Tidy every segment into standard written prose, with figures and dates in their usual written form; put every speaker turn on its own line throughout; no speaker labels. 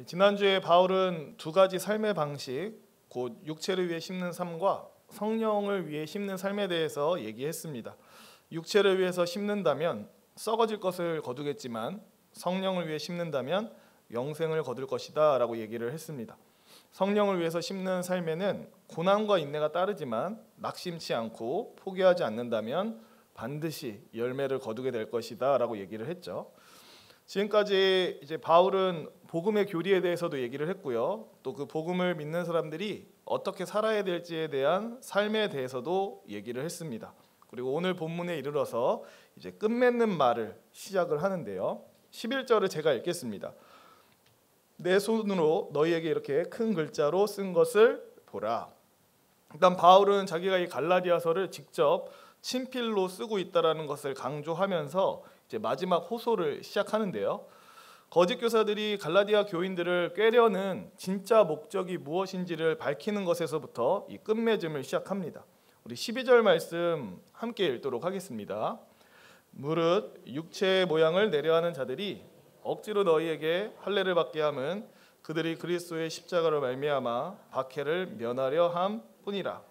지난주에 바울은 두 가지 삶의 방식, 곧 육체를 위해 심는 삶과 성령을 위해 심는 삶에 대해서 얘기했습니다. 육체를 위해서 심는다면 썩어질 것을 거두겠지만 성령을 위해 심는다면 영생을 거둘 것이다 라고 얘기를 했습니다. 성령을 위해서 심는 삶에는 고난과 인내가 따르지만 낙심치 않고 포기하지 않는다면 반드시 열매를 거두게 될 것이다 라고 얘기를 했죠. 지금까지 이제 바울은 복음의 교리에 대해서도 얘기를 했고요. 또 그 복음을 믿는 사람들이 어떻게 살아야 될지에 대한 삶에 대해서도 얘기를 했습니다. 그리고 오늘 본문에 이르러서 이제 끝맺는 말을 시작을 하는데요. 11절을 제가 읽겠습니다. 내 손으로 너희에게 이렇게 큰 글자로 쓴 것을 보라. 일단 바울은 자기가 이 갈라디아서를 직접 친필로 쓰고 있다라는 것을 강조하면서 이제 마지막 호소를 시작하는데요. 거짓 교사들이 갈라디아 교인들을 꾀려는 진짜 목적이 무엇인지를 밝히는 것에서부터 이 끝맺음을 시작합니다. 우리 12절 말씀 함께 읽도록 하겠습니다. 무릇 육체의 모양을 내려하는 자들이 억지로 너희에게 할례를 받게 함은 그들이 그리스도의 십자가로 말미암아 박해를 면하려 함뿐이라.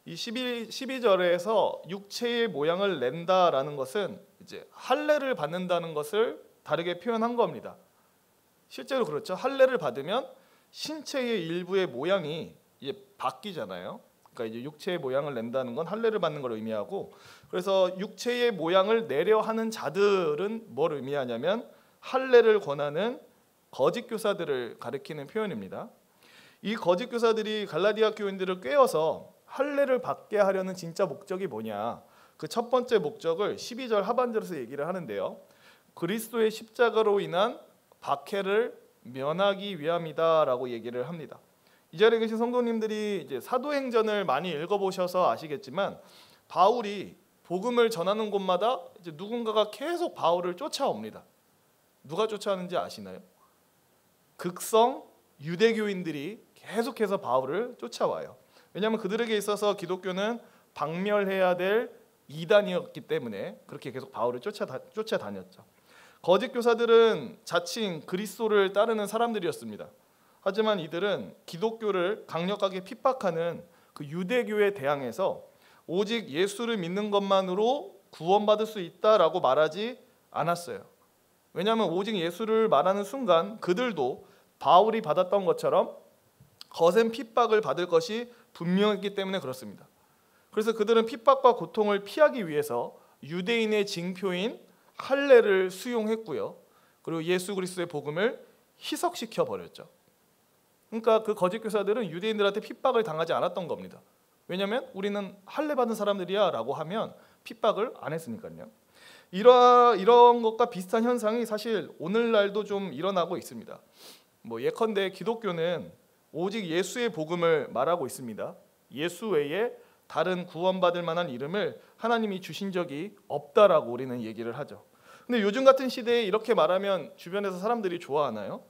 이 12절에서 육체의 모양을 낸다라는 것은 이제 할례를 받는다는 것을 다르게 표현한 겁니다. 실제로 그렇죠. 할례를 받으면 신체의 일부의 모양이 이제 바뀌잖아요. 그러니까 이제 육체의 모양을 낸다는 건 할례를 받는 걸 의미하고, 그래서 육체의 모양을 내려 하는 자들은 뭘 의미하냐면 할례를 권하는 거짓 교사들을 가리키는 표현입니다. 이 거짓 교사들이 갈라디아 교인들을 꾀어서 할례를 받게 하려는 진짜 목적이 뭐냐? 그 첫 번째 목적을 12절 하반절에서 얘기를 하는데요. 그리스도의 십자가로 인한 박해를 면하기 위함이다라고 얘기를 합니다. 이 자리에 계신 성도님들이 이제 사도행전을 많이 읽어보셔서 아시겠지만 바울이 복음을 전하는 곳마다 이제 누군가가 계속 바울을 쫓아옵니다. 누가 쫓아오는지 아시나요? 극성 유대교인들이 계속해서 바울을 쫓아와요. 왜냐하면 그들에게 있어서 기독교는 박멸해야 될 이단이었기 때문에 그렇게 계속 바울을 쫓아다녔죠. 거짓 교사들은 자칭 그리스도를 따르는 사람들이었습니다. 하지만 이들은 기독교를 강력하게 핍박하는 그 유대교에 대항해서 오직 예수를 믿는 것만으로 구원받을 수 있다라고 말하지 않았어요. 왜냐하면 오직 예수를 말하는 순간 그들도 바울이 받았던 것처럼 거센 핍박을 받을 것이 분명했기 때문에 그렇습니다. 그래서 그들은 핍박과 고통을 피하기 위해서 유대인의 징표인 할례를 수용했고요. 그리고 예수 그리스도의 복음을 희석시켜 버렸죠. 그러니까 그 거짓 교사들은 유대인들한테 핍박을 당하지 않았던 겁니다. 왜냐하면 우리는 할례 받은 사람들이야 라고 하면 핍박을 안 했으니까요. 이런 것과 비슷한 현상이 사실 오늘날도 좀 일어나고 있습니다. 예컨대 기독교는 오직 예수의 복음을 말하고 있습니다. 예수 외에 다른 구원받을 만한 이름을 하나님이 주신 적이 없다라고 우리는 얘기를 하죠. 근데 요즘 같은 시대에 이렇게 말하면 주변에서 사람들이 좋아하나요?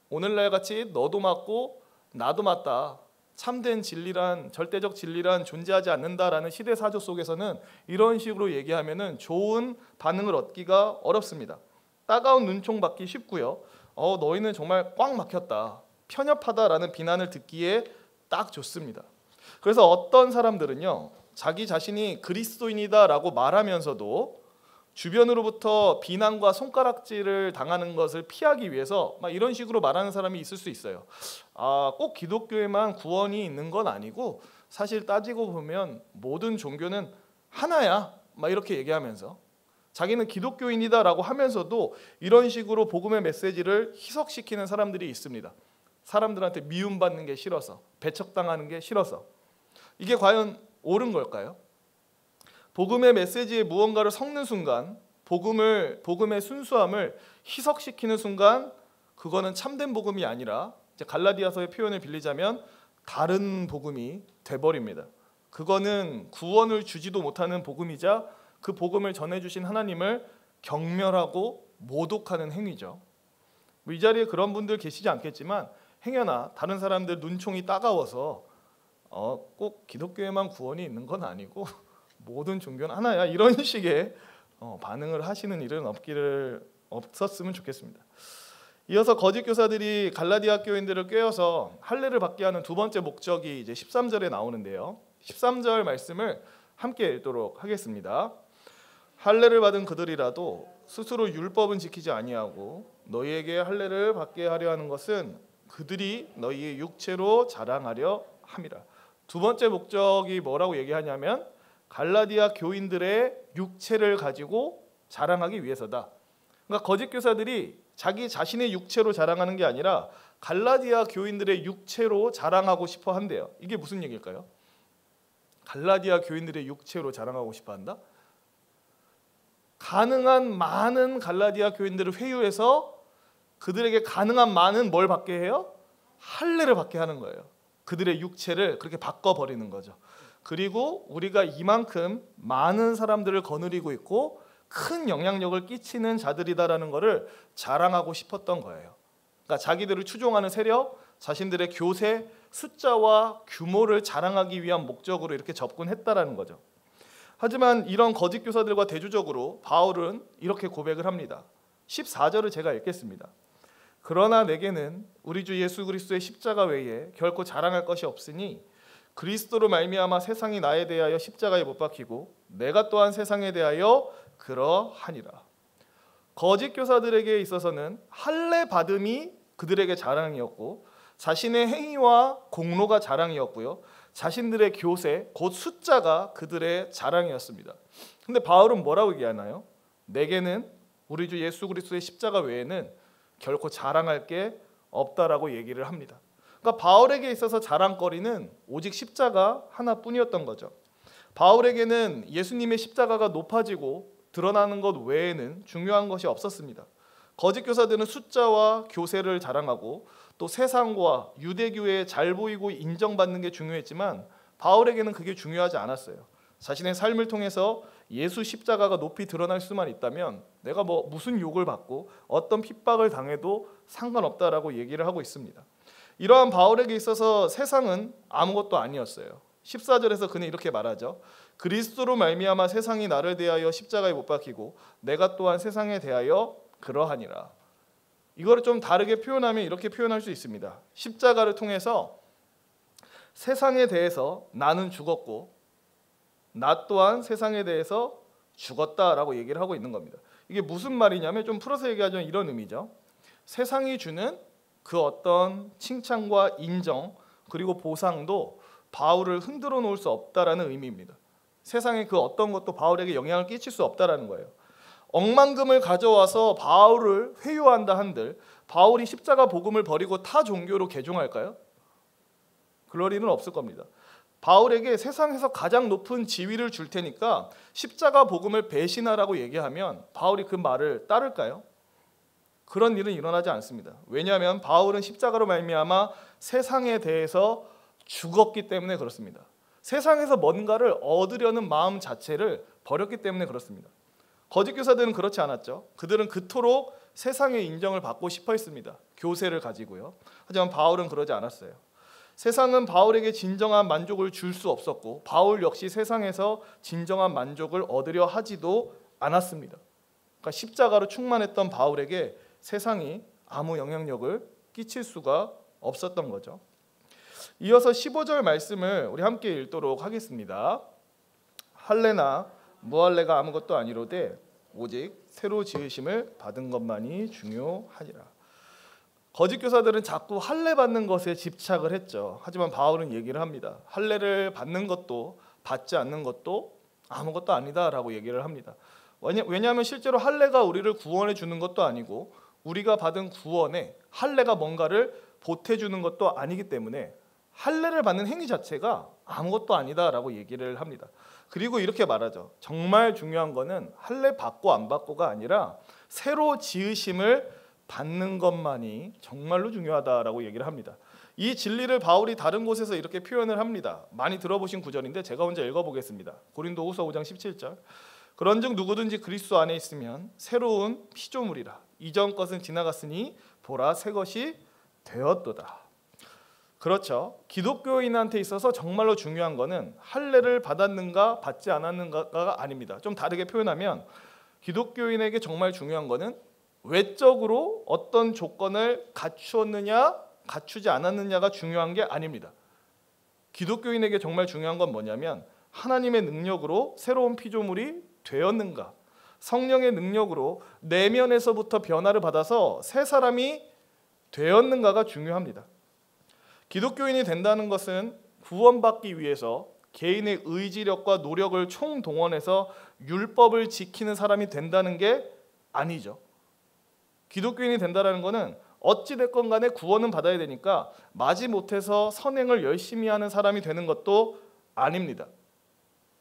오늘날 같이 너도 맞고 나도 맞다, 참된 진리란, 절대적 진리란 존재하지 않는다라는 시대 사조 속에서는 이런 식으로 얘기하면은 좋은 반응을 얻기가 어렵습니다. 따가운 눈총 받기 쉽고요. 너희는 정말 꽉 막혔다, 편협하다라는 비난을 듣기에 딱 좋습니다. 그래서 어떤 사람들은요, 자기 자신이 그리스도인이다라고 말하면서도 주변으로부터 비난과 손가락질을 당하는 것을 피하기 위해서 막 이런 식으로 말하는 사람이 있을 수 있어요. 꼭 기독교에만 구원이 있는 건 아니고 사실 따지고 보면 모든 종교는 하나야, 막 이렇게 얘기하면서 자기는 기독교인이다라고 하면서도 이런 식으로 복음의 메시지를 희석시키는 사람들이 있습니다. 사람들한테 미움받는 게 싫어서, 배척당하는 게 싫어서. 이게 과연 옳은 걸까요? 복음의 메시지에 무언가를 섞는 순간, 복음의 순수함을 희석시키는 순간, 그거는 참된 복음이 아니라 이제 갈라디아서의 표현을 빌리자면 다른 복음이 돼버립니다. 그거는 구원을 주지도 못하는 복음이자 그 복음을 전해주신 하나님을 경멸하고 모독하는 행위죠. 이 자리에 그런 분들 계시지 않겠지만 행여나 다른 사람들 눈총이 따가워서 꼭 기독교에만 구원이 있는 건 아니고 모든 종교는 하나야, 이런 식의 반응을 하시는 일은 없었으면 좋겠습니다. 이어서 거짓 교사들이 갈라디아 교인들을 꿰어서 할례를 받게 하는 두 번째 목적이 이제 13절에 나오는데요. 13절 말씀을 함께 읽도록 하겠습니다. 할례를 받은 그들이라도 스스로 율법은 지키지 아니하고 너희에게 할례를 받게 하려 하는 것은 그들이 너희의 육체로 자랑하려 함이라. 두 번째 목적이 뭐라고 얘기하냐면 갈라디아 교인들의 육체를 가지고 자랑하기 위해서다. 그러니까 거짓 교사들이 자기 자신의 육체로 자랑하는 게 아니라 갈라디아 교인들의 육체로 자랑하고 싶어 한대요. 이게 무슨 얘기일까요? 갈라디아 교인들의 육체로 자랑하고 싶어 한다? 가능한 많은 갈라디아 교인들을 회유해서 그들에게 가능한 많은 뭘 받게 해요? 할례를 받게 하는 거예요. 그들의 육체를 그렇게 바꿔버리는 거죠. 그리고 우리가 이만큼 많은 사람들을 거느리고 있고 큰 영향력을 끼치는 자들이다라는 것을 자랑하고 싶었던 거예요. 그러니까 자기들을 추종하는 세력, 자신들의 교세, 숫자와 규모를 자랑하기 위한 목적으로 이렇게 접근했다라는 거죠. 하지만 이런 거짓 교사들과 대조적으로 바울은 이렇게 고백을 합니다. 14절을 제가 읽겠습니다. 그러나 내게는 우리 주 예수 그리스도의 십자가 외에 결코 자랑할 것이 없으니 그리스도로 말미암아 세상이 나에 대하여 십자가에 못 박히고 내가 또한 세상에 대하여 그러하니라. 거짓 교사들에게 있어서는 할례 받음이 그들에게 자랑이었고 자신의 행위와 공로가 자랑이었고요. 자신들의 교세, 곧 숫자가 그들의 자랑이었습니다. 근데 바울은 뭐라고 얘기하나요? 내게는 우리 주 예수 그리스도의 십자가 외에는 결코 자랑할 게 없다라고 얘기를 합니다. 그러니까 바울에게 있어서 자랑거리는 오직 십자가 하나뿐이었던 거죠. 바울에게는 예수님의 십자가가 높아지고 드러나는 것 외에는 중요한 것이 없었습니다. 거짓 교사들은 숫자와 교세를 자랑하고 또 세상과 유대교에 잘 보이고 인정받는 게 중요했지만 바울에게는 그게 중요하지 않았어요. 자신의 삶을 통해서 예수 십자가가 높이 드러날 수만 있다면 내가 무슨 욕을 받고 어떤 핍박을 당해도 상관없다라고 얘기를 하고 있습니다. 이러한 바울에게 있어서 세상은 아무것도 아니었어요. 14절에서 그는 이렇게 말하죠. 그리스도로 말미암아 세상이 나를 대하여 십자가에 못 박히고 내가 또한 세상에 대하여 그러하니라. 이거를 좀 다르게 표현하면 이렇게 표현할 수 있습니다. 십자가를 통해서 세상에 대해서 나는 죽었고 나 또한 세상에 대해서 죽었다라고 얘기를 하고 있는 겁니다. 이게 무슨 말이냐면 좀 풀어서 얘기하자면 이런 의미죠. 세상이 주는 그 어떤 칭찬과 인정 그리고 보상도 바울을 흔들어 놓을 수 없다라는 의미입니다. 세상의 그 어떤 것도 바울에게 영향을 끼칠 수 없다라는 거예요. 억만금을 가져와서 바울을 회유한다 한들 바울이 십자가 복음을 버리고 타 종교로 개종할까요? 그럴 일은 없을 겁니다. 바울에게 세상에서 가장 높은 지위를 줄 테니까 십자가 복음을 배신하라고 얘기하면 바울이 그 말을 따를까요? 그런 일은 일어나지 않습니다. 왜냐하면 바울은 십자가로 말미암아 세상에 대해서 죽었기 때문에 그렇습니다. 세상에서 뭔가를 얻으려는 마음 자체를 버렸기 때문에 그렇습니다. 거짓 교사들은 그렇지 않았죠. 그들은 그토록 세상의 인정을 받고 싶어 했습니다. 교세를 가지고요. 하지만 바울은 그러지 않았어요. 세상은 바울에게 진정한 만족을 줄 수 없었고 바울 역시 세상에서 진정한 만족을 얻으려 하지도 않았습니다. 그러니까 십자가로 충만했던 바울에게 세상이 아무 영향력을 끼칠 수가 없었던 거죠. 이어서 15절 말씀을 우리 함께 읽도록 하겠습니다. 할례나 무할례가 아무것도 아니로되 오직 새로 지으심을 받은 것만이 중요하니라. 거짓 교사들은 자꾸 할례 받는 것에 집착을 했죠. 하지만 바울은 얘기를 합니다. 할례를 받는 것도 받지 않는 것도 아무것도 아니다라고 얘기를 합니다. 왜냐하면 실제로 할례가 우리를 구원해 주는 것도 아니고 우리가 받은 구원에 할례가 뭔가를 보태주는 것도 아니기 때문에 할례를 받는 행위 자체가 아무것도 아니다라고 얘기를 합니다. 그리고 이렇게 말하죠. 정말 중요한 거는 할례 받고 안 받고가 아니라 새로 지으심을 받는 것만이 정말로 중요하다라고 얘기를 합니다. 이 진리를 바울이 다른 곳에서 이렇게 표현을 합니다. 많이 들어보신 구절인데 제가 먼저 읽어보겠습니다. 고린도후서 5장 17절. 그런즉 누구든지 그리스도 안에 있으면 새로운 피조물이라. 이전 것은 지나갔으니 보라 새 것이 되었도다. 그렇죠. 기독교인한테 있어서 정말로 중요한 거는 할례를 받았는가 받지 않았는가가 아닙니다. 좀 다르게 표현하면 기독교인에게 정말 중요한 거는 외적으로 어떤 조건을 갖추었느냐 갖추지 않았느냐가 중요한 게 아닙니다. 기독교인에게 정말 중요한 건 뭐냐면 하나님의 능력으로 새로운 피조물이 되었는가, 성령의 능력으로 내면에서부터 변화를 받아서 새 사람이 되었는가가 중요합니다. 기독교인이 된다는 것은 구원받기 위해서 개인의 의지력과 노력을 총동원해서 율법을 지키는 사람이 된다는 게 아니죠. 기독교인이 된다는 것은 어찌됐건 간에 구원은 받아야 되니까 마지못해서 선행을 열심히 하는 사람이 되는 것도 아닙니다.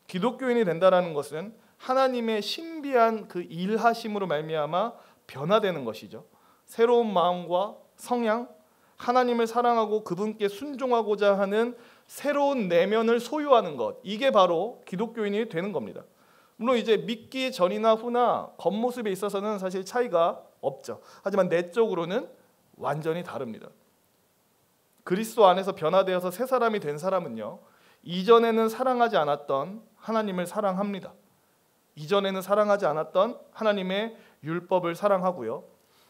기독교인이 된다는 것은 하나님의 신비한 그 일하심으로 말미암아 변화되는 것이죠. 새로운 마음과 성향, 하나님을 사랑하고 그분께 순종하고자 하는 새로운 내면을 소유하는 것, 이게 바로 기독교인이 되는 겁니다. 물론 이제 믿기 전이나 후나 겉모습에 있어서는 사실 차이가 없죠. 하지만 내적으로는 완전히 다릅니다. 그리스도 안에서 변화되어서 새 사람이 된 사람은요, 이전에는 사랑하지 않았던 하나님을 사랑합니다. 이전에는 사랑하지 않았던 하나님의 율법을 사랑하고요,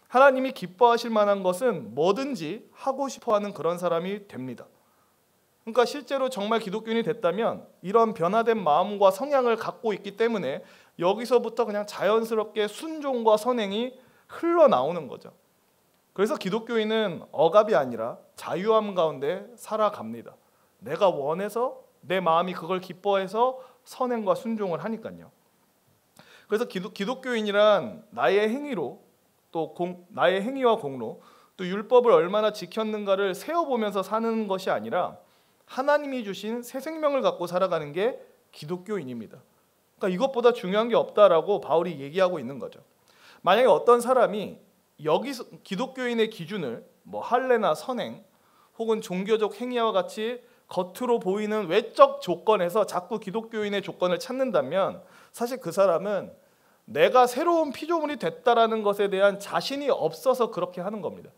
하나님이 기뻐하실 만한 것은 뭐든지 하고 싶어하는 그런 사람이 됩니다. 그러니까 실제로 정말 기독교인이 됐다면 이런 변화된 마음과 성향을 갖고 있기 때문에 여기서부터 그냥 자연스럽게 순종과 선행이 흘러나오는 거죠. 그래서 기독교인은 억압이 아니라 자유함 가운데 살아갑니다. 내가 원해서 내 마음이 그걸 기뻐해서 선행과 순종을 하니까요. 그래서 기독교인이란 나의 행위로 또 나의 행위와 공로 또 율법을 얼마나 지켰는가를 세어보면서 사는 것이 아니라 하나님이 주신 새 생명을 갖고 살아가는 게 기독교인입니다. 그러니까 이것보다 중요한 게 없다라고 바울이 얘기하고 있는 거죠. 만약에 어떤 사람이 여기서 기독교인의 기준을 뭐 할례나 선행 혹은 종교적 행위와 같이 겉으로 보이는 외적 조건에서 자꾸 기독교인의 조건을 찾는다면 사실 그 사람은 내가 새로운 피조물이 됐다라는 것에 대한 자신이 없어서 그렇게 하는 겁니다.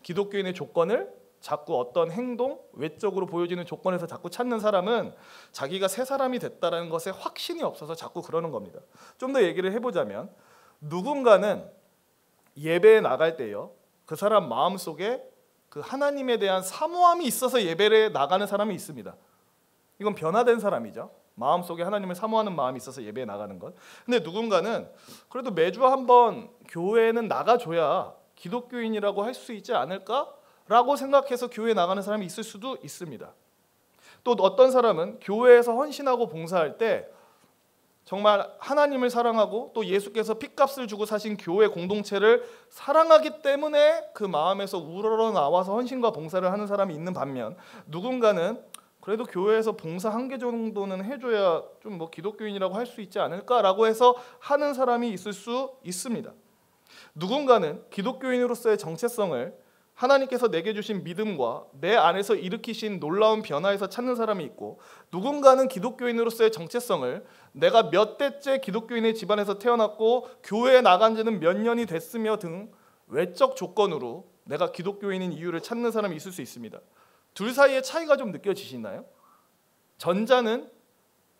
기독교인의 조건을 자꾸 어떤 행동, 외적으로 보여지는 조건에서 자꾸 찾는 사람은 자기가 새 사람이 됐다는 것에 확신이 없어서 자꾸 그러는 겁니다. 좀 더 얘기를 해보자면 누군가는 예배에 나갈 때요, 그 사람 마음속에 그 하나님에 대한 사모함이 있어서 예배에 나가는 사람이 있습니다. 이건 변화된 사람이죠. 마음속에 하나님을 사모하는 마음이 있어서 예배에 나가는 것. 근데 누군가는 그래도 매주 한번 교회는 나가줘야 기독교인이라고 할 수 있지 않을까라고 생각해서 교회에 나가는 사람이 있을 수도 있습니다. 또 어떤 사람은 교회에서 헌신하고 봉사할 때 정말 하나님을 사랑하고 또 예수께서 핏값을 주고 사신 교회 공동체를 사랑하기 때문에 그 마음에서 우러러나와서 헌신과 봉사를 하는 사람이 있는 반면, 누군가는 그래도 교회에서 봉사 한 개 정도는 해줘야 좀 뭐 기독교인이라고 할 수 있지 않을까라고 해서 하는 사람이 있을 수 있습니다. 누군가는 기독교인으로서의 정체성을 하나님께서 내게 주신 믿음과 내 안에서 일으키신 놀라운 변화에서 찾는 사람이 있고, 누군가는 기독교인으로서의 정체성을 내가 몇 대째 기독교인의 집안에서 태어났고 교회에 나간 지는 몇 년이 됐으며 등 외적 조건으로 내가 기독교인인 이유를 찾는 사람이 있을 수 있습니다. 둘 사이의 차이가 좀 느껴지시나요? 전자는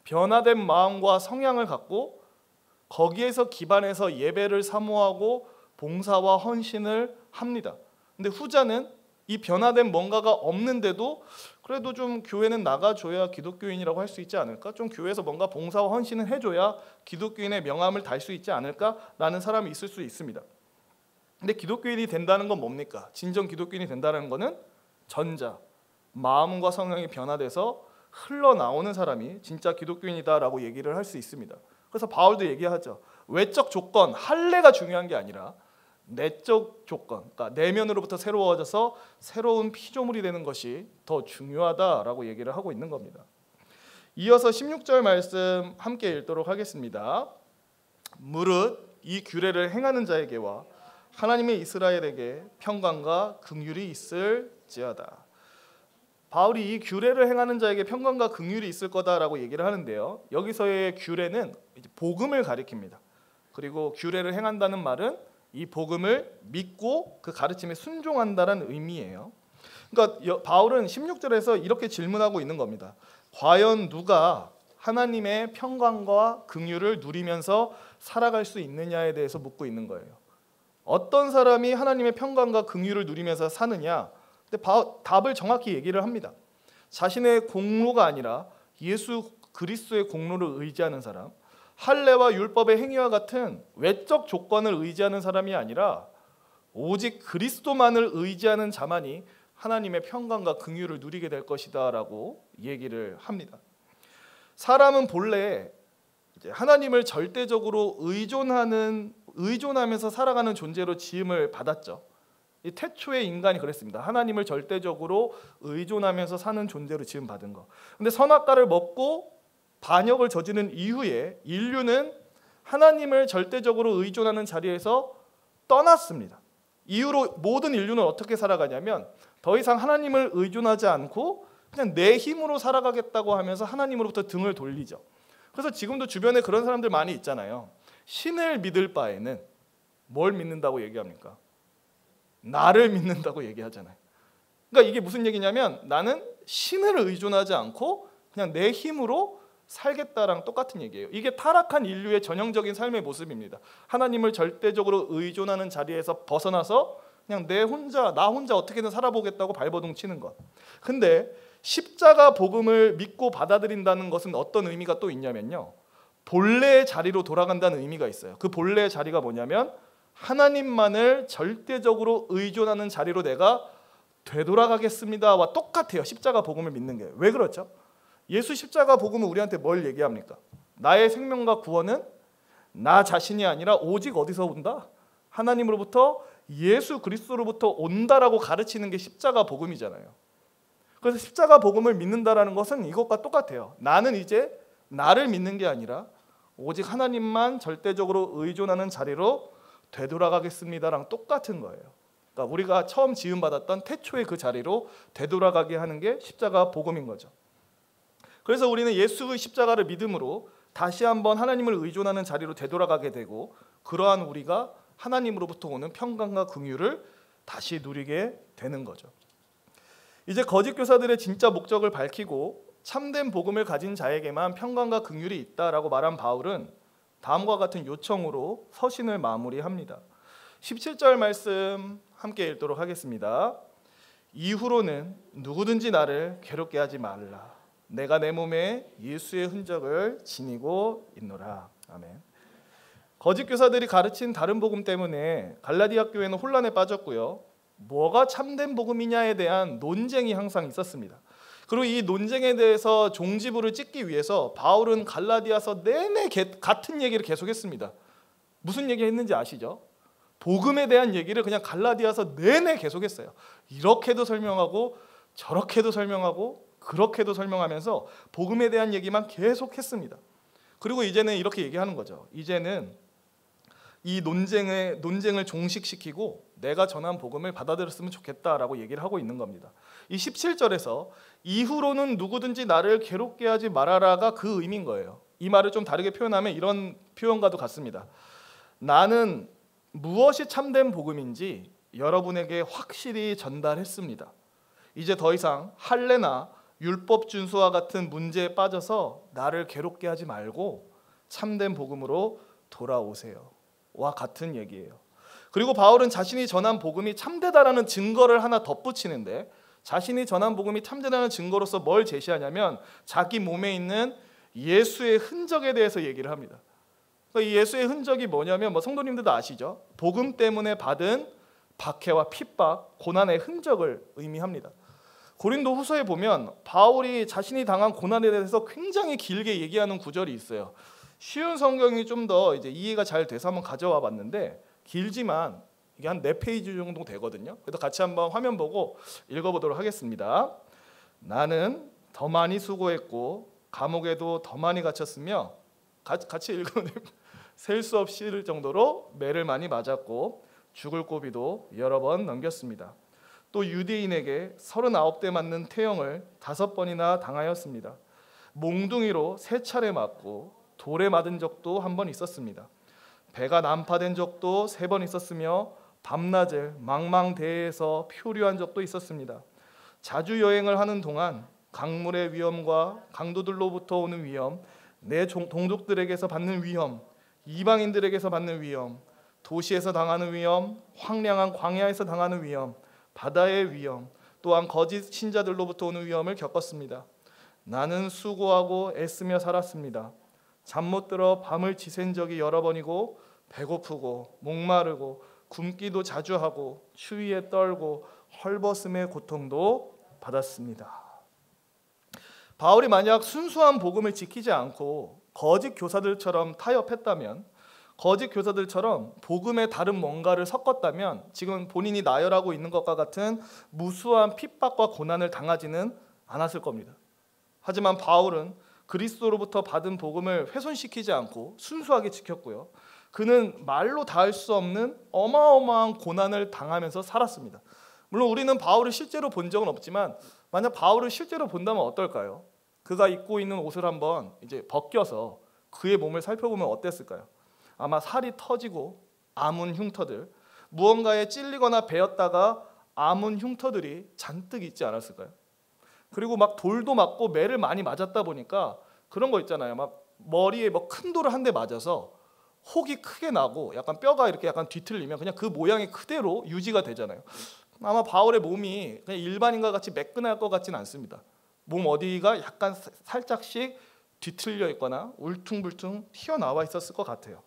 변화된 마음과 성향을 갖고 거기에서 기반해서 예배를 사모하고 봉사와 헌신을 합니다. 근데 후자는 이 변화된 뭔가가 없는데도 그래도 좀 교회는 나가줘야 기독교인이라고 할 수 있지 않을까? 좀 교회에서 뭔가 봉사와 헌신을 해줘야 기독교인의 명함을 달 수 있지 않을까라는 사람이 있을 수 있습니다. 근데 기독교인이 된다는 건 뭡니까? 진정 기독교인이 된다는 거는 전자, 마음과 성향이 변화돼서 흘러나오는 사람이 진짜 기독교인이다라고 얘기를 할 수 있습니다. 그래서 바울도 얘기하죠. 외적 조건, 할례가 중요한 게 아니라 내적 조건, 그러니까 내면으로부터 새로워져서 새로운 피조물이 되는 것이 더 중요하다라고 얘기를 하고 있는 겁니다. 이어서 16절 말씀 함께 읽도록 하겠습니다. 무릇 이 규례를 행하는 자에게와 하나님의 이스라엘에게 평강과 긍휼이 있을지어다. 바울이 이 규례를 행하는 자에게 평강과 긍휼이 있을 거다라고 얘기를 하는데요, 여기서의 규례는 복음을 가리킵니다. 그리고 규례를 행한다는 말은 이 복음을 믿고 그 가르침에 순종한다는 의미예요. 그러니까 바울은 16절에서 이렇게 질문하고 있는 겁니다. 과연 누가 하나님의 평강과 긍휼을 누리면서 살아갈 수 있느냐에 대해서 묻고 있는 거예요. 어떤 사람이 하나님의 평강과 긍휼을 누리면서 사느냐? 근데 답을 정확히 얘기를 합니다. 자신의 공로가 아니라 예수 그리스도의 공로를 의지하는 사람, 할례와 율법의 행위와 같은 외적 조건을 의지하는 사람이 아니라 오직 그리스도만을 의지하는 자만이 하나님의 평강과 긍휼을 누리게 될 것이다라고 얘기를 합니다. 사람은 본래 하나님을 절대적으로 의존하면서 살아가는 존재로 지음을 받았죠. 이 태초의 인간이 그랬습니다. 하나님을 절대적으로 의존하면서 사는 존재로 지음 받은 거. 근데 선악과를 먹고 반역을 저지른 이후에 인류는 하나님을 절대적으로 의존하는 자리에서 떠났습니다. 이후로 모든 인류는 어떻게 살아가냐면 더 이상 하나님을 의존하지 않고 그냥 내 힘으로 살아가겠다고 하면서 하나님으로부터 등을 돌리죠. 그래서 지금도 주변에 그런 사람들 많이 있잖아요. 신을 믿을 바에는 뭘 믿는다고 얘기합니까? 나를 믿는다고 얘기하잖아요. 그러니까 이게 무슨 얘기냐면 나는 신을 의존하지 않고 그냥 내 힘으로 살겠다랑 똑같은 얘기예요. 이게 타락한 인류의 전형적인 삶의 모습입니다. 하나님을 절대적으로 의존하는 자리에서 벗어나서 그냥 나 혼자 어떻게든 살아보겠다고 발버둥 치는 것. 근데 십자가 복음을 믿고 받아들인다는 것은 어떤 의미가 또 있냐면요. 본래의 자리로 돌아간다는 의미가 있어요. 그 본래의 자리가 뭐냐면 하나님만을 절대적으로 의존하는 자리로 내가 되돌아가겠습니다와 똑같아요. 십자가 복음을 믿는 게. 왜 그렇죠? 예수 십자가 복음은 우리한테 뭘 얘기합니까? 나의 생명과 구원은 나 자신이 아니라 오직 어디서 온다? 하나님으로부터 예수 그리스도로부터 온다라고 가르치는 게 십자가 복음이잖아요. 그래서 십자가 복음을 믿는다라는 것은 이것과 똑같아요. 나는 이제 나를 믿는 게 아니라 오직 하나님만 절대적으로 의존하는 자리로 되돌아가겠습니다랑 똑같은 거예요. 그러니까 우리가 처음 지음받았던 태초의 그 자리로 되돌아가게 하는 게 십자가 복음인 거죠. 그래서 우리는 예수의 십자가를 믿음으로 다시 한번 하나님을 의존하는 자리로 되돌아가게 되고 그러한 우리가 하나님으로부터 오는 평강과 긍휼을 다시 누리게 되는 거죠. 이제 거짓 교사들의 진짜 목적을 밝히고 참된 복음을 가진 자에게만 평강과 긍휼이 있다라고 말한 바울은 다음과 같은 요청으로 서신을 마무리합니다. 17절 말씀 함께 읽도록 하겠습니다. 이후로는 누구든지 나를 괴롭게 하지 말라. 내가 내 몸에 예수의 흔적을 지니고 있노라. 아멘. 거짓 교사들이 가르친 다른 복음 때문에 갈라디아 교회는 혼란에 빠졌고요. 뭐가 참된 복음이냐에 대한 논쟁이 항상 있었습니다. 그리고 이 논쟁에 대해서 종지부를 찍기 위해서 바울은 갈라디아서 내내 같은 얘기를 계속했습니다. 무슨 얘기 했는지 아시죠? 복음에 대한 얘기를 그냥 갈라디아서 내내 계속했어요. 이렇게도 설명하고 저렇게도 설명하고 그렇게도 설명하면서 복음에 대한 얘기만 계속했습니다. 그리고 이제는 이렇게 얘기하는 거죠. 이제는 이 논쟁을 종식시키고 내가 전한 복음을 받아들였으면 좋겠다라고 얘기를 하고 있는 겁니다. 이 17절에서 이후로는 누구든지 나를 괴롭게 하지 말아라가 그 의미인 거예요. 이 말을 좀 다르게 표현하면 이런 표현과도 같습니다. 나는 무엇이 참된 복음인지 여러분에게 확실히 전달했습니다. 이제 더 이상 할례나 율법 준수와 같은 문제에 빠져서 나를 괴롭게 하지 말고 참된 복음으로 돌아오세요. 와 같은 얘기예요. 그리고 바울은 자신이 전한 복음이 참되다라는 증거를 하나 덧붙이는데 자신이 전한 복음이 참되다는 증거로서 뭘 제시하냐면 자기 몸에 있는 예수의 흔적에 대해서 얘기를 합니다. 그러니까 이 예수의 흔적이 뭐냐면 성도님들도 아시죠? 복음 때문에 받은 박해와 핍박, 고난의 흔적을 의미합니다. 고린도 후서에 보면 바울이 자신이 당한 고난에 대해서 굉장히 길게 얘기하는 구절이 있어요. 쉬운 성경이 좀 더 이제 이해가 잘 돼서 한번 가져와 봤는데 길지만 이게 한 4페이지 정도 되거든요. 그래서 같이 한번 화면 보고 읽어보도록 하겠습니다. 나는 더 많이 수고했고 감옥에도 더 많이 갇혔으며 같이 읽으면 셀 수 없이 일 정도로 매를 많이 맞았고 죽을 고비도 여러 번 넘겼습니다. 또 유대인에게 39대 맞는 태형을 5번이나 당하였습니다. 몽둥이로 3차례 맞고 돌에 맞은 적도 한 번 있었습니다. 배가 난파된 적도 3번 있었으며 밤낮을 망망대해에서 표류한 적도 있었습니다. 자주 여행을 하는 동안 강물의 위험과 강도들로부터 오는 위험, 내 동족들에게서 받는 위험, 이방인들에게서 받는 위험, 도시에서 당하는 위험, 황량한 광야에서 당하는 위험, 바다의 위험, 또한 거짓 신자들로부터 오는 위험을 겪었습니다. 나는 수고하고 애쓰며 살았습니다. 잠 못 들어 밤을 지샌 적이 여러 번이고 배고프고 목마르고 굶기도 자주 하고 추위에 떨고 헐벗음의 고통도 받았습니다. 바울이 만약 순수한 복음을 지키지 않고 거짓 교사들처럼 타협했다면, 거짓 교사들처럼 복음에 다른 뭔가를 섞었다면 지금 본인이 나열하고 있는 것과 같은 무수한 핍박과 고난을 당하지는 않았을 겁니다. 하지만 바울은 그리스도로부터 받은 복음을 훼손시키지 않고 순수하게 지켰고요. 그는 말로 닿을 수 없는 어마어마한 고난을 당하면서 살았습니다. 물론 우리는 바울을 실제로 본 적은 없지만 만약 바울을 실제로 본다면 어떨까요? 그가 입고 있는 옷을 한번 이제 벗겨서 그의 몸을 살펴보면 어땠을까요? 아마 살이 터지고 아문 흉터들, 무언가에 찔리거나 베었다가 아문 흉터들이 잔뜩 있지 않았을까요? 그리고 막 돌도 맞고 매를 많이 맞았다 보니까 그런 거 있잖아요. 막 머리에 뭐 큰 돌을 한 대 맞아서 혹이 크게 나고 약간 뼈가 이렇게 약간 뒤틀리면 그냥 그 모양이 그대로 유지가 되잖아요. 아마 바울의 몸이 그냥 일반인과 같이 매끈할 것 같지는 않습니다. 몸 어디가 약간 살짝씩 뒤틀려 있거나 울퉁불퉁 튀어나와 있었을 것 같아요.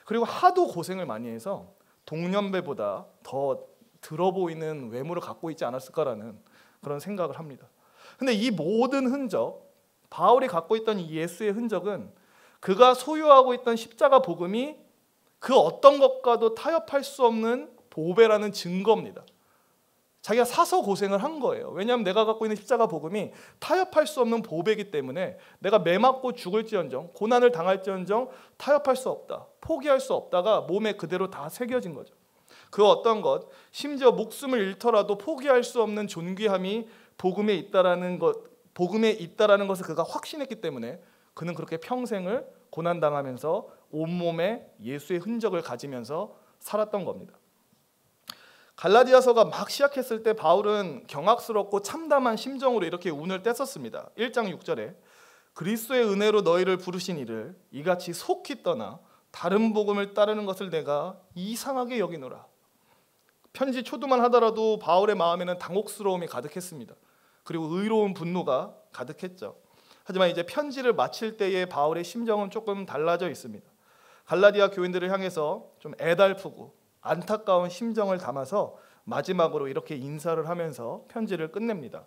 그리고 하도 고생을 많이 해서 동년배보다 더 들어 보이는 외모를 갖고 있지 않았을까라는 그런 생각을 합니다. 근데 이 모든 흔적, 바울이 갖고 있던 이 예수의 흔적은 그가 소유하고 있던 십자가 복음이 그 어떤 것과도 타협할 수 없는 보배라는 증거입니다. 자기가 사서 고생을 한 거예요. 왜냐하면 내가 갖고 있는 십자가 복음이 타협할 수 없는 보배이기 때문에 내가 매맞고 죽을지언정, 고난을 당할지언정 타협할 수 없다, 포기할 수 없다가 몸에 그대로 다 새겨진 거죠. 그 어떤 것, 심지어 목숨을 잃더라도 포기할 수 없는 존귀함이 복음에 있다라는 것을 그가 확신했기 때문에 그는 그렇게 평생을 고난당하면서 온몸에 예수의 흔적을 가지면서 살았던 겁니다. 갈라디아서가 막 시작했을 때 바울은 경악스럽고 참담한 심정으로 이렇게 운을 뗐었습니다. 1장 6절에 그리스도의 은혜로 너희를 부르신 이를 이같이 속히 떠나 다른 복음을 따르는 것을 내가 이상하게 여기노라. 편지 초두만 하더라도 바울의 마음에는 당혹스러움이 가득했습니다. 그리고 의로운 분노가 가득했죠. 하지만 이제 편지를 마칠 때의 바울의 심정은 조금 달라져 있습니다. 갈라디아 교인들을 향해서 좀 애달프고 안타까운 심정을 담아서 마지막으로 이렇게 인사를 하면서 편지를 끝냅니다.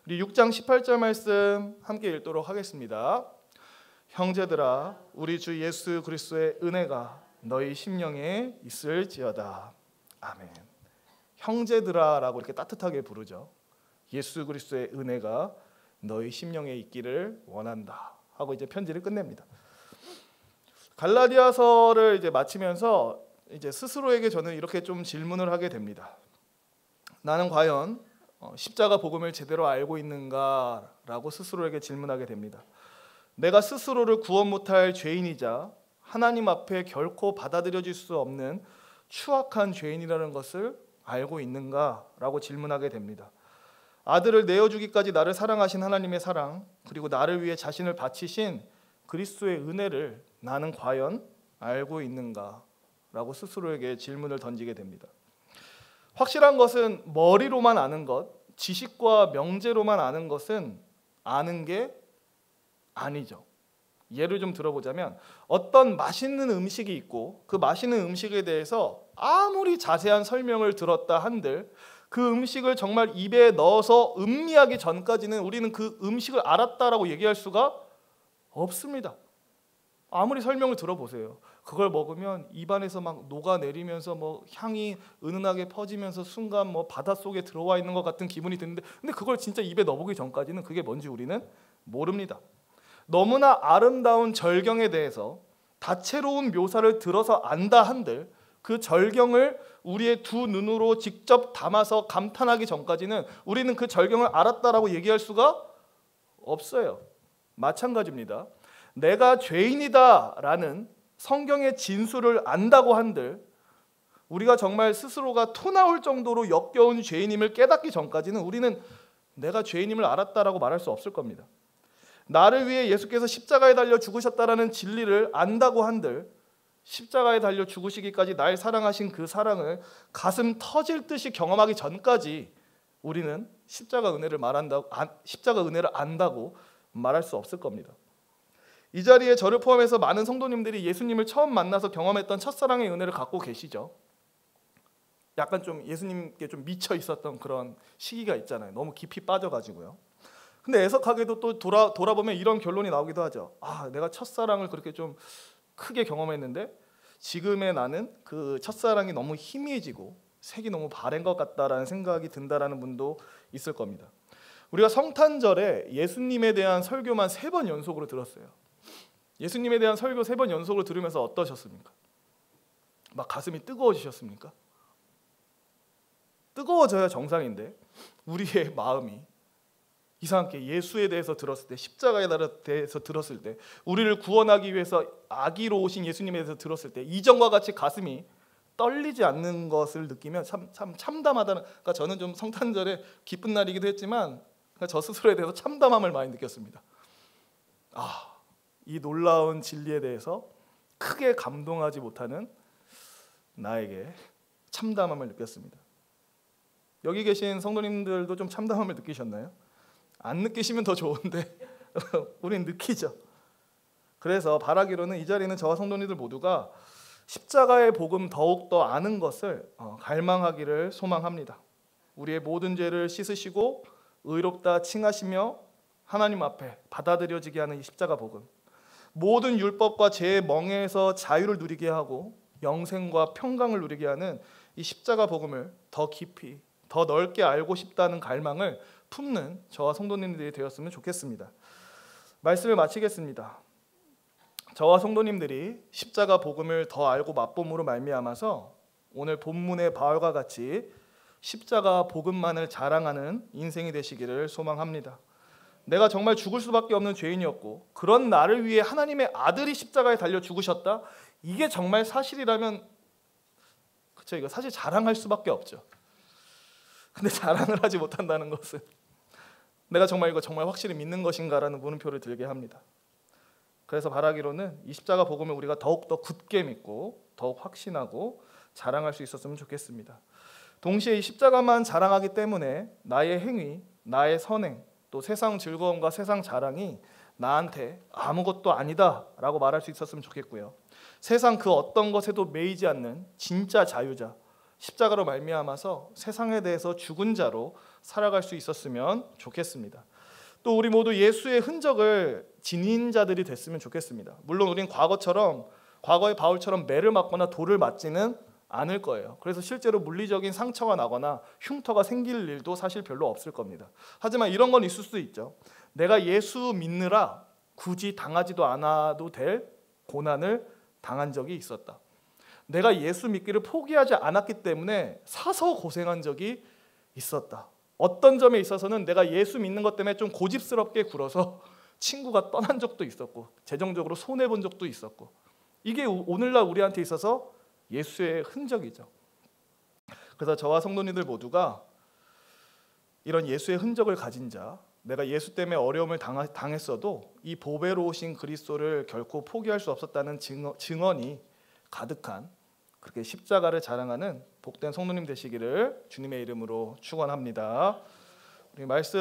우리 6장 18절 말씀 함께 읽도록 하겠습니다. 형제들아, 우리 주 예수 그리스도의 은혜가 너희 심령에 있을지어다. 아멘. 형제들아라고 이렇게 따뜻하게 부르죠. 예수 그리스도의 은혜가 너희 심령에 있기를 원한다 하고 이제 편지를 끝냅니다. 갈라디아서를 이제 마치면서 이제 스스로에게 저는 이렇게 좀 질문을 하게 됩니다. 나는 과연 십자가 복음을 제대로 알고 있는가라고 스스로에게 질문하게 됩니다. 내가 스스로를 구원 못할 죄인이자 하나님 앞에 결코 받아들여질 수 없는 추악한 죄인이라는 것을 알고 있는가라고 질문하게 됩니다. 아들을 내어주기까지 나를 사랑하신 하나님의 사랑, 그리고 나를 위해 자신을 바치신 그리스도의 은혜를 나는 과연 알고 있는가라고 스스로에게 질문을 던지게 됩니다. 확실한 것은 머리로만 아는 것, 지식과 명제로만 아는 것은 아는 게 아니죠. 예를 좀 들어보자면 어떤 맛있는 음식이 있고 그 맛있는 음식에 대해서 아무리 자세한 설명을 들었다 한들 그 음식을 정말 입에 넣어서 음미하기 전까지는 우리는 그 음식을 알았다라고 얘기할 수가 없습니다. 아무리 설명을 들어보세요. 그걸 먹으면 입안에서 막 녹아내리면서 뭐 향이 은은하게 퍼지면서 순간 뭐 바닷속에 들어와 있는 것 같은 기분이 드는데 근데 그걸 진짜 입에 넣어보기 전까지는 그게 뭔지 우리는 모릅니다. 너무나 아름다운 절경에 대해서 다채로운 묘사를 들어서 안다 한들 그 절경을 우리의 두 눈으로 직접 담아서 감탄하기 전까지는 우리는 그 절경을 알았다라고 얘기할 수가 없어요. 마찬가지입니다. 내가 죄인이다라는 성경의 진술을 안다고 한들 우리가 정말 스스로가 토 나올 정도로 역겨운 죄인임을 깨닫기 전까지는 우리는 내가 죄인임을 알았다라고 말할 수 없을 겁니다. 나를 위해 예수께서 십자가에 달려 죽으셨다라는 진리를 안다고 한들 십자가에 달려 죽으시기까지 날 사랑하신 그 사랑을 가슴 터질 듯이 경험하기 전까지 우리는 십자가 은혜를 안다고 말할 수 없을 겁니다. 이 자리에 저를 포함해서 많은 성도님들이 예수님을 처음 만나서 경험했던 첫사랑의 은혜를 갖고 계시죠. 약간 좀 예수님께 좀 미쳐 있었던 그런 시기가 있잖아요. 너무 깊이 빠져가지고요. 근데 애석하게도 또 돌아보면 이런 결론이 나오기도 하죠. 내가 첫사랑을 그렇게 좀 크게 경험했는데 지금의 나는 그 첫사랑이 너무 희미해지고 색이 너무 바랜 것 같다라는 생각이 든다라는 분도 있을 겁니다. 우리가 성탄절에 예수님에 대한 설교만 3번 연속으로 들었어요. 예수님에 대한 설교 3번 연속으로 들으면서 어떠셨습니까? 막 가슴이 뜨거워지셨습니까? 뜨거워져야 정상인데 우리의 마음이 이상하게 예수에 대해서 들었을 때, 십자가에 대해서 들었을 때, 우리를 구원하기 위해서 아기로 오신 예수님에 대해서 들었을 때 이전과 같이 가슴이 떨리지 않는 것을 느끼면 참 참담하다는, 그러니까 저는 좀 성탄절에 기쁜 날이기도 했지만 저 스스로에 대해서 참담함을 많이 느꼈습니다. 이 놀라운 진리에 대해서 크게 감동하지 못하는 나에게 참담함을 느꼈습니다. 여기 계신 성도님들도 좀 참담함을 느끼셨나요? 안 느끼시면 더 좋은데 우린 느끼죠. 그래서 바라기로는 이 자리는 저와 성도님들 모두가 십자가의 복음 더욱더 아는 것을 갈망하기를 소망합니다. 우리의 모든 죄를 씻으시고 의롭다 칭하시며 하나님 앞에 받아들여지게 하는 이 십자가 복음, 모든 율법과 죄의 멍에에서 자유를 누리게 하고 영생과 평강을 누리게 하는 이 십자가 복음을 더 깊이 더 넓게 알고 싶다는 갈망을 품는 저와 성도님들이 되었으면 좋겠습니다. 말씀을 마치겠습니다. 저와 성도님들이 십자가 복음을 더 알고 맛봄으로 말미암아서 오늘 본문의 바울과 같이 십자가 복음만을 자랑하는 인생이 되시기를 소망합니다. 내가 정말 죽을 수밖에 없는 죄인이었고 그런 나를 위해 하나님의 아들이 십자가에 달려 죽으셨다. 이게 정말 사실이라면 그렇죠. 이거 사실 자랑할 수밖에 없죠. 근데 자랑을 하지 못한다는 것은 내가 정말 이거 정말 확실히 믿는 것인가라는 물음표를 들게 합니다. 그래서 바라기로는 이 십자가 복음을 우리가 더욱더 굳게 믿고 더욱 확신하고 자랑할 수 있었으면 좋겠습니다. 동시에 이 십자가만 자랑하기 때문에 나의 행위, 나의 선행, 또 세상 즐거움과 세상 자랑이 나한테 아무것도 아니다라고 말할 수 있었으면 좋겠고요. 세상 그 어떤 것에도 매이지 않는 진짜 자유자, 십자가로 말미암아서 세상에 대해서 죽은 자로 살아갈 수 있었으면 좋겠습니다. 또 우리 모두 예수의 흔적을 지닌 자들이 됐으면 좋겠습니다. 물론 우린 과거의 바울처럼 매를 맞거나 돌을 맞지는 않을 거예요. 그래서 실제로 물리적인 상처가 나거나 흉터가 생길 일도 사실 별로 없을 겁니다. 하지만 이런 건 있을 수도 있죠. 내가 예수 믿느라 굳이 당하지도 않아도 될 고난을 당한 적이 있었다. 내가 예수 믿기를 포기하지 않았기 때문에 사서 고생한 적이 있었다. 어떤 점에 있어서는 내가 예수 믿는 것 때문에 좀 고집스럽게 굴어서 친구가 떠난 적도 있었고 재정적으로 손해본 적도 있었고, 이게 오늘날 우리한테 있어서 예수의 흔적이죠. 그래서 저와 성도님들 모두가 이런 예수의 흔적을 가진 자, 내가 예수 때문에 어려움을 당했어도 이 보배로우신 그리스도를 결코 포기할 수 없었다는 증언이 가득한 그렇게 십자가를 자랑하는 복된 성도님 되시기를 주님의 이름으로 축원합니다. 우리 말씀